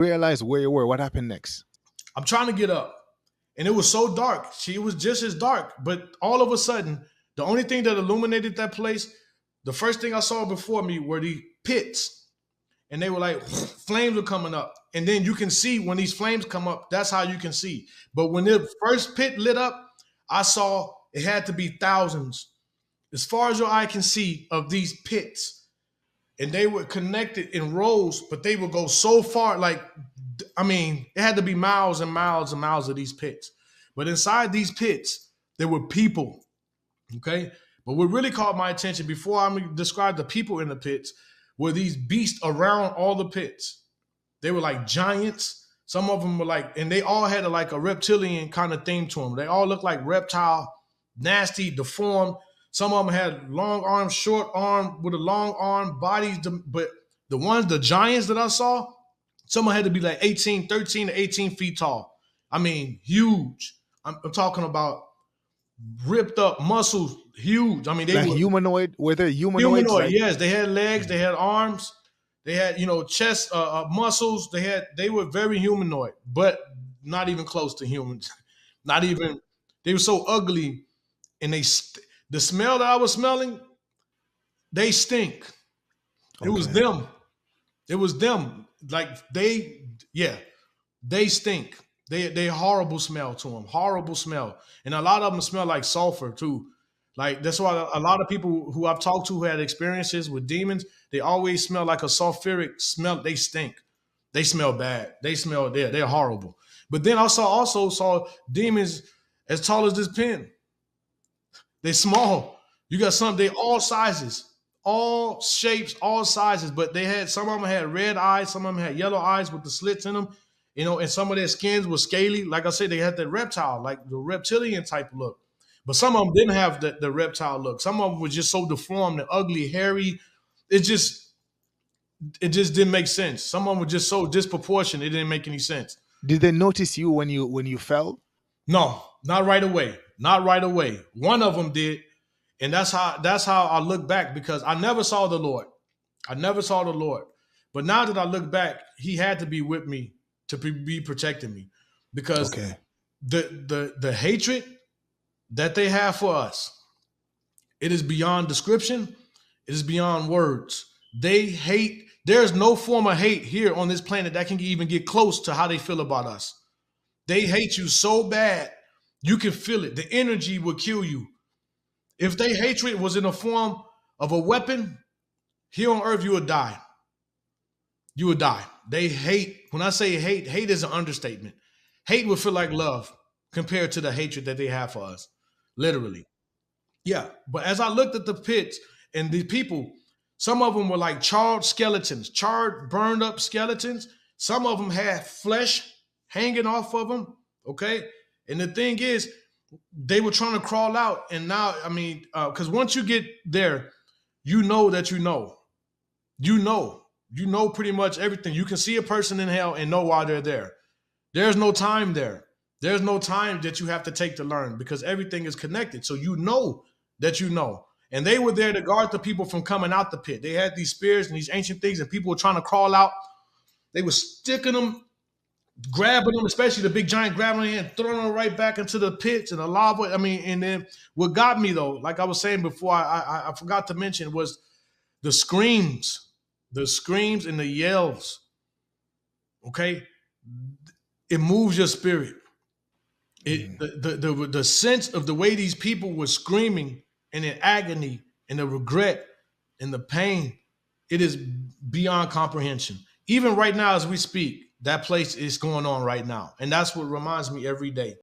Realize where you were. What happened next? I'm trying to get up, and it was so dark. She was just as dark, but all of a sudden, the only thing that illuminated that place, the first thing I saw before me were the pits, and they were like flames were coming up, and then you can see when these flames come up. That's how you can see. But when the first pit lit up, I saw it had to be thousands, as far as your eye can see, of these pits. And they were connected in rows, but they would go so far. Like, I mean, it had to be miles and miles and miles of these pits. But inside these pits, there were people. Okay. But what really caught my attention before I describe the people in the pits were these beasts around all the pits. They were like giants. Some of them were like, and they all had like a reptilian kind of theme to them. They all looked like reptile, nasty, deformed. Some of them had long arms, short arm with a long arm, bodies. But the giants that I saw, some had to be like 13 to 18 feet tall. I mean, huge. I'm talking about ripped up muscles, huge. I mean, they Like were humanoid? Were there humanoids? humanoid. Like, Yes, they had legs, they had arms, they had chest muscles. They were very humanoid, but not even close to humans. Not even. They were so ugly, and the smell that I was smelling, they stink. It was okay. them. It was them. Like they stink. They horrible smell to them. Horrible smell. And a lot of them smell like sulfur too. Like that's why a lot of people who I've talked to who had experiences with demons, they always smell like a sulfuric smell. They stink. They smell bad. They're horrible. But then I also saw demons as tall as this pen. They're small. You got some, they all sizes, all shapes, all sizes, but some of them had red eyes, some of them had yellow eyes with the slits in them, and some of their skins were scaly. Like I said, they had that reptile, like the reptilian type look. But some of them didn't have the reptile look. Some of them were just so deformed and ugly, hairy. It just didn't make sense. Some of them were just so disproportionate, it didn't make any sense. Did they notice you when you fell? No, not right away. Not right away. One of them did, and that's how I look back, because I never saw the Lord. I never saw the Lord. But now that I look back, He had to be with me to be protecting me, because Okay. the hatred that they have for us, it is beyond description. It is beyond words. They hate. There's no form of hate here on this planet that can even get close to how they feel about us. They hate you so bad, you can feel it. The energy will kill you. If their hatred was in the form of a weapon, here on earth, you would die. You would die. They hate. When I say hate, hate is an understatement. Hate would feel like love compared to the hatred that they have for us. Literally. Yeah. But as I looked at the pits and the people, some of them were like charred skeletons, charred, burned up skeletons. Some of them had flesh hanging off of them. Okay. And the thing is, they were trying to crawl out. And now, I mean, because once you get there, you know that you know. You know pretty much everything. You can see a person in hell and know why they're there. There's no time there. There's no time that you have to take to learn, because everything is connected. So you know that you know. And they were there to guard the people from coming out the pit. They had these spears and these ancient things, and people were trying to crawl out. They were sticking them, grabbing them, especially the big giant, grabbing them and throwing them right back into the pits and the lava. I mean, and then what got me though, like I was saying before, I forgot to mention, was the screams and the yells. Okay, it moves your spirit. The sense of the way these people were screaming and in agony and the regret and the pain, it is beyond comprehension. Even right now as we speak, that place is going on right now. And that's what reminds me every day.